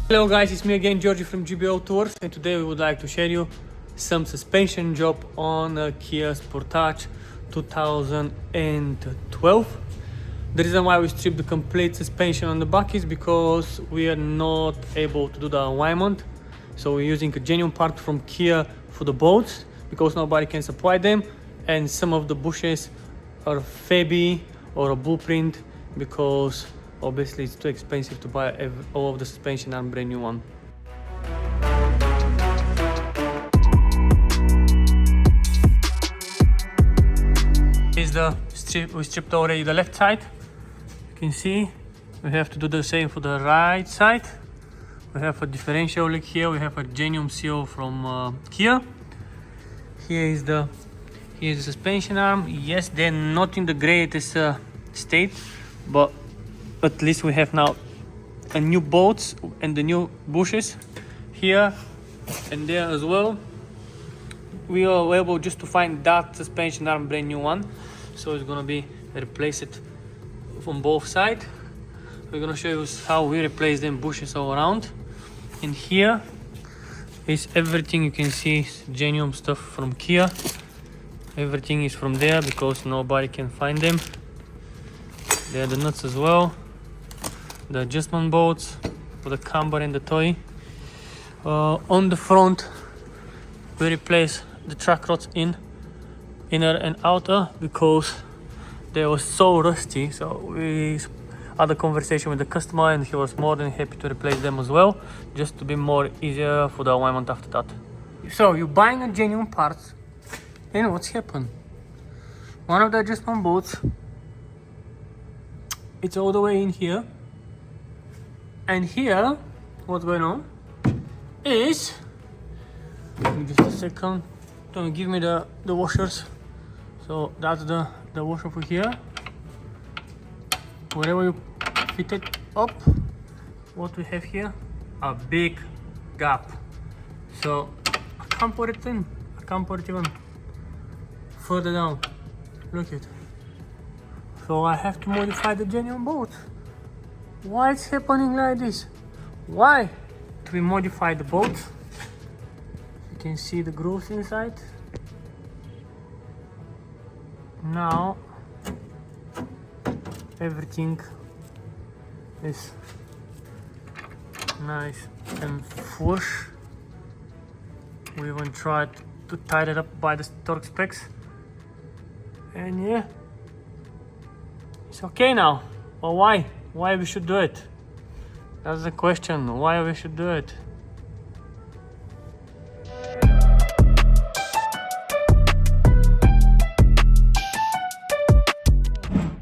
Hello guys, it's me again, Georgie from GBO Tours, and today we would like to share you some suspension job on a Kia Sportage 2012. The reason why we stripped the complete suspension on the back is because we are not able to do the alignment. So we're using a genuine part from Kia for the bolts because nobody can supply them, and some of the bushes are Fabi or a blueprint because obviously it's too expensive to buy all of the suspension and brand new one. Is the strip, we stripped already the left side. You can see we have to do the same for the right side. We have a differential leak here. We have a genuine seal from Kia. Here is the suspension arm. Yes, they're not in the greatest state, but at least we have now a new bolts and the new bushes here and there as well. We are able just to find that suspension arm, brand new one, so it's gonna be replaced from both sides. We're gonna show you how we replace them bushes all around. And here is everything. You can see genuine stuff from Kia. Everything is from there because nobody can find them. There are the nuts as well, the adjustment bolts for the camber and the toy. On the front we replace the track rods inner and outer because they were so rusty. So we had a conversation with the customer and he was more than happy to replace them as well, just to be more easier for the alignment after that. So you're buying a genuine parts, and what's happened? One of the adjustment bolts, it's all the way in here, and here what's going on is, give me just a second, don't give me the washers. So that's the washer for here. Wherever you fit it up, what we have here, a big gap. So I can't put it in, I can't put it even further down. Look it. So I have to modify the genuine bolt. Why it's happening like this? Why? We modify the bolt. You can see the grooves inside. Now everything is nice and flush. We even tried to tie it up by the torque specs, and yeah, it's okay now. But why we should do it? That's the question, why we should do it.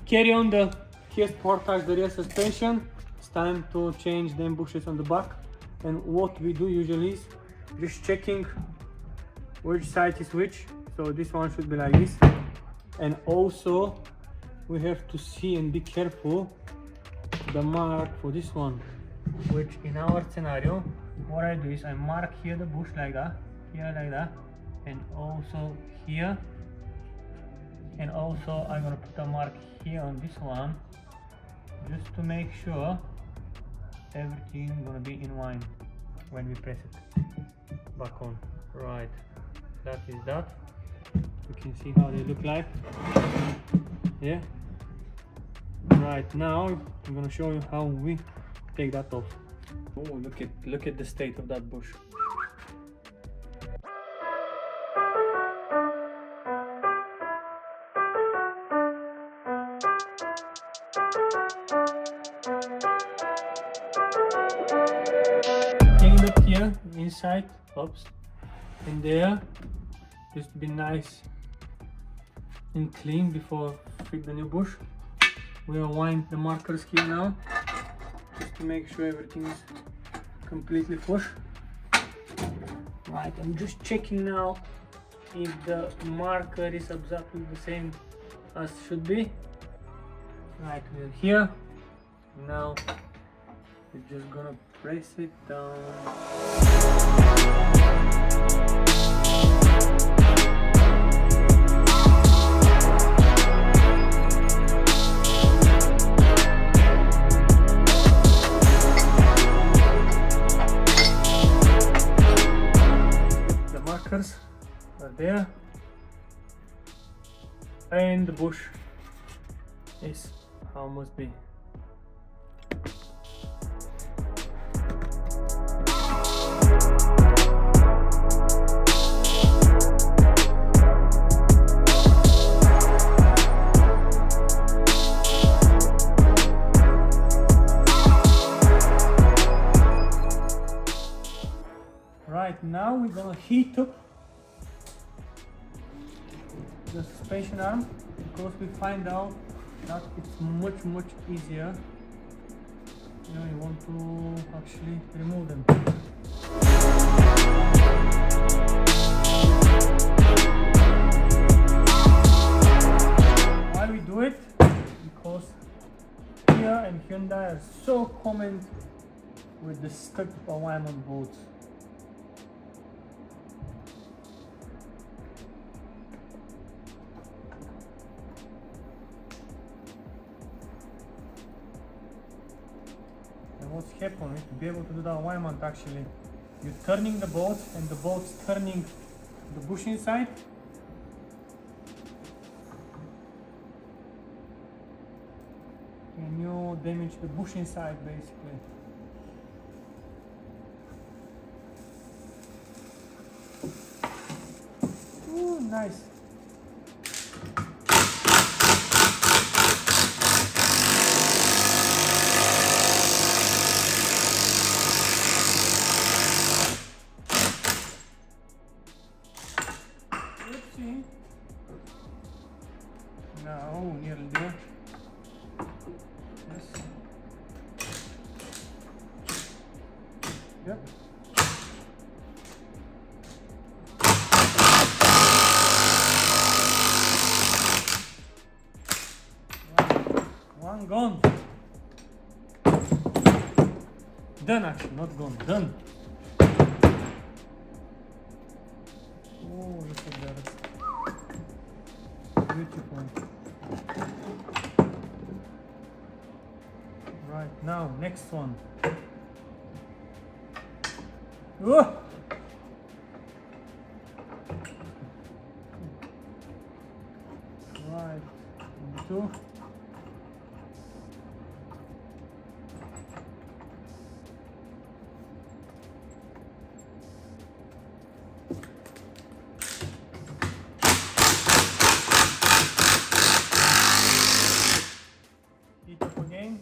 Carry on the Kia Sportage, the rear suspension. It's time to change the bushes on the back. And what we do usually is just checking which side is which. So this one should be like this. And also we have to see and be careful the mark for this one, which in our scenario, what I do is I mark here the bush like that, here like that, and also here. And also I'm gonna put a mark here on this one, just to make sure everything gonna be in line when we press it back on. Right, that is that. You can see how they look like. Yeah. Right, now I'm gonna show you how we take that off. Oh, look at the state of that bush. Take it up here inside, oops, and there, just to be nice and clean before fit the new bush. We align the markers here now, just to make sure everything is completely flush. Right, I'm just checking now if the marker is exactly the same as should be. Right, we're here. Now we're just gonna press it down. and the bush is how it must be. Right, now we're gonna heat up the suspension arm because we find out that it's much easier. You know, you want to actually remove them. Why we do it? Because Kia and Hyundai are so common with the stuck alignment bolts. What's happening to be able to do the alignment, actually you're turning the bolts and the bolts turning the bush inside. And you damage the bush inside basically. Ooh, nice. No, nearly there. Yes. Yep. One gone. Done, actually, not gone. Done. Oh, look at that. Beautiful. Right, now next one. Whoa! Right, number two. Heat up again.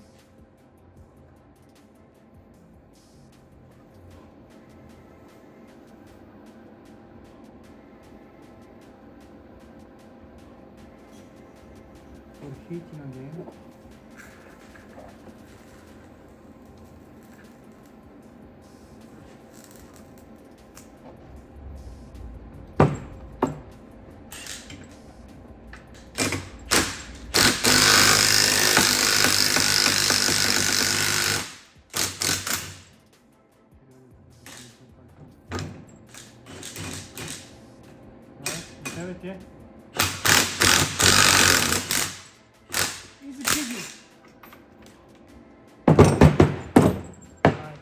For heating again. Have it, yeah? Easy peasy. Right.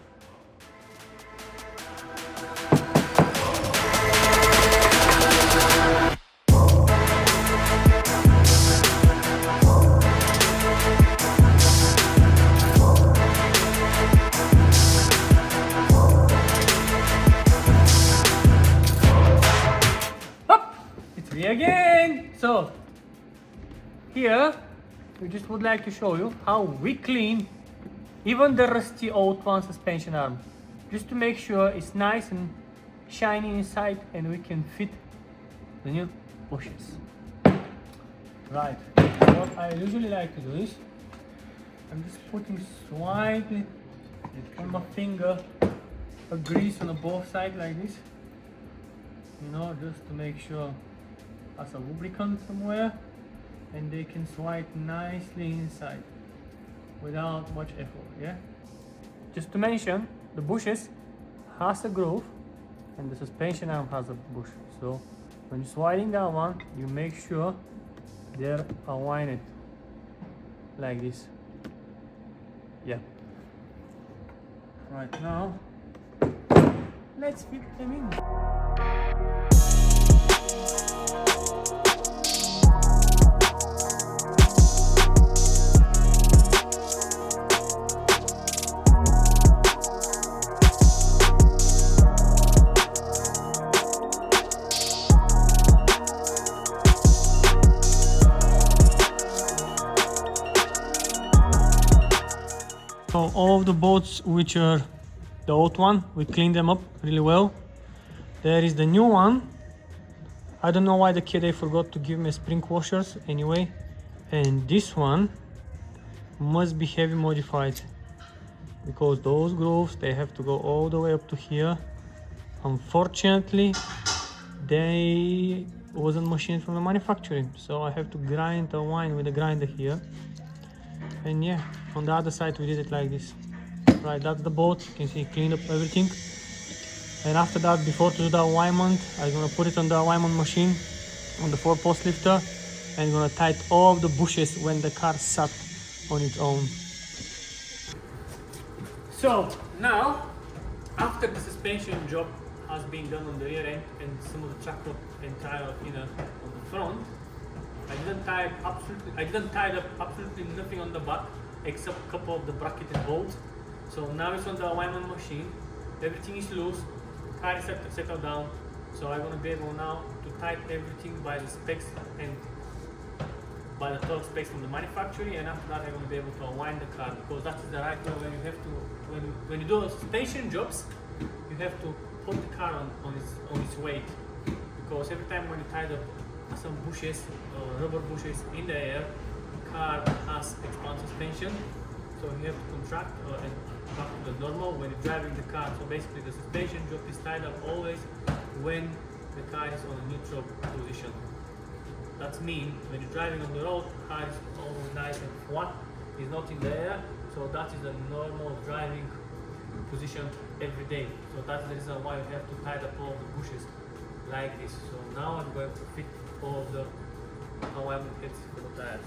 It's me again. So here we just would like to show you how we clean even the rusty old one suspension arm, just to make sure it's nice and shiny inside and we can fit the new bushes. Right, what I usually like to do is I'm just putting slightly on my finger a grease on both sides like this, you know, just to make sure as a lubricant somewhere and they can slide nicely inside without much effort. Yeah, just to mention, the bushes has a groove and the suspension arm has a bush, so when you're sliding that one you make sure they're aligned like this. Yeah, right, now let's fit them in. So all of the bolts which are the old one, we cleaned them up really well. There is the new one. I don't know why the Kia, they forgot to give me spring washers anyway. And this one must be heavy modified, because those grooves, they have to go all the way up to here. Unfortunately, they wasn't machined from the manufacturing, so I have to grind the wine with a grinder here. And yeah, on the other side we did it like this. Right, that's the bolt. You can see cleaned up everything. And after that, before to do the alignment, I'm gonna put it on the alignment machine on the 4-post lifter, and gonna tighten all of the bushes when the car sat on its own. So now, after the suspension job has been done on the rear end and some of the track rod and tire inner on the front, I didn't tie up absolutely nothing on the back except a couple of the bracket and bolts. So now it's on the alignment machine. Everything is loose. Car is settled down. So I'm gonna be able now to tighten everything by the specs and by the torque specs from the manufacturer, and after that I'm going to be able to align the car, because that is the right way. When you have to, when you do suspension jobs, you have to put the car on its weight, because every time when you tie up some bushes or rubber bushes in the air, the car has expand suspension, so you have to contract and back to the normal when you're driving the car. So basically the suspension job is tied up always when the car is on a neutral position. That means when you're driving on the road, the car is always nice and flat, it's not in the air, so that is the normal driving position every day. So that's the reason why you have to tie up all the bushes like this. So now I'm going to fit all of the alignment heads for the tires.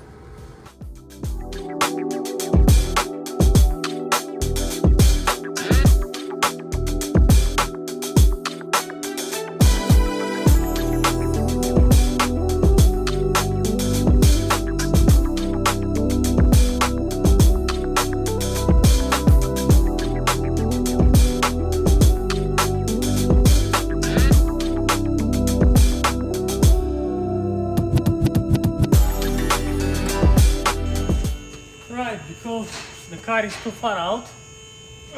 Because the car is too far out,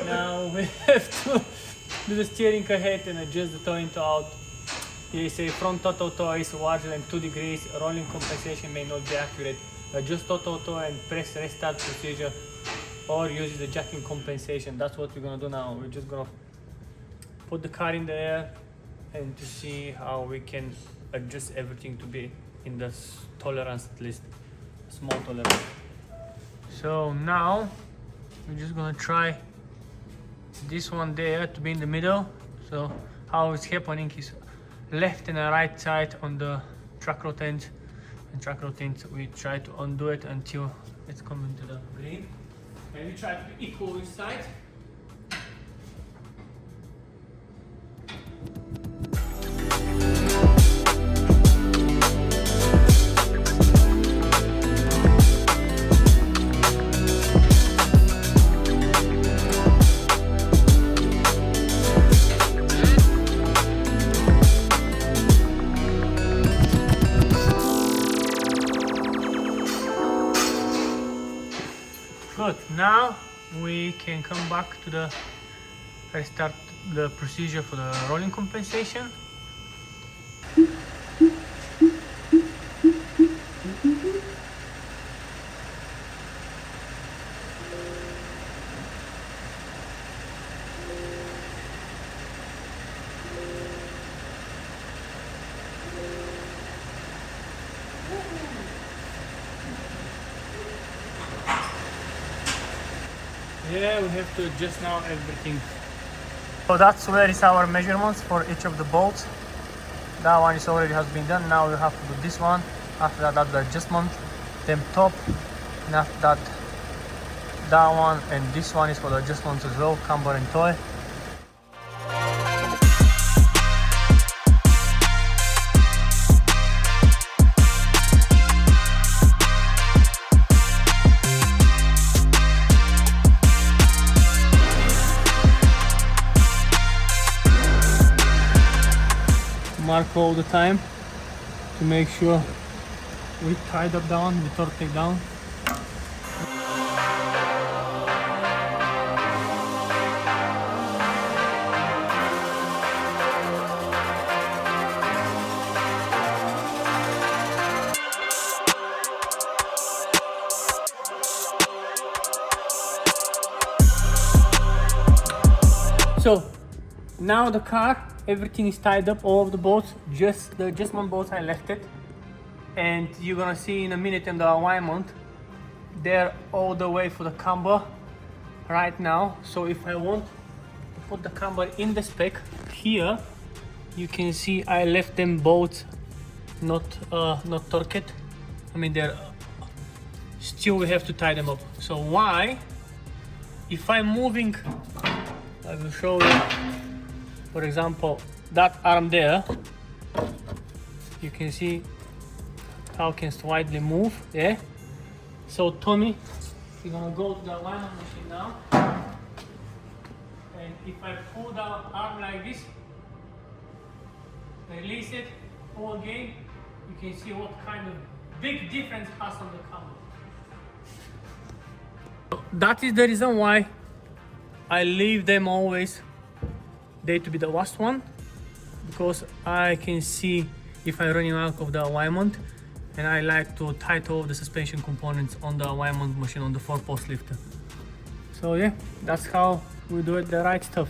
now we have to do the steering ahead and adjust the toe into out. Here say front total toe is larger than 2 degrees, rolling compensation may not be accurate. Adjust total toe and press restart procedure, or use the jacking compensation. That's what we're gonna do now. We're just gonna put the car in the air and to see how we can adjust everything to be in the tolerance, at least small tolerance. So now we're just gonna try this one there to be in the middle. So how it's happening is left and right side on the track rod end, and track rod end we try to undo it until it's coming to the green, and we try to be equal each side. Good, now we can come back to the restart the procedure for the rolling compensation. Yeah, we have to adjust now everything. So that's where is our measurements for each of the bolts. That one is already has been done. Now we have to do this one. After that, that's the adjustment. Then top, and after that, that one, and this one is for the adjustments as well, camber and toy. Mark all the time to make sure we tied up down, we torque it down. So now the car, everything is tied up, all of the bolts, just the adjustment bolts I left it. And you're gonna see in a minute in the alignment, they're all the way for the camber right now. So if I want to put the camber in the spec here, you can see I left them both not torqued. I mean, they're still, we have to tie them up. So why? If I'm moving, I will show you, for example, that arm there, you can see how it can slightly move, yeah? So Tommy, you're gonna go to the alignment machine now, and if I pull the arm like this, release it, pull again, you can see what kind of big difference has on the camber. That is the reason why I leave them always they to be the last one, because I can see if I'm running out of the alignment, and I like to tighten all the suspension components on the alignment machine on the 4-post lifter. So yeah, that's how we do it, the right stuff.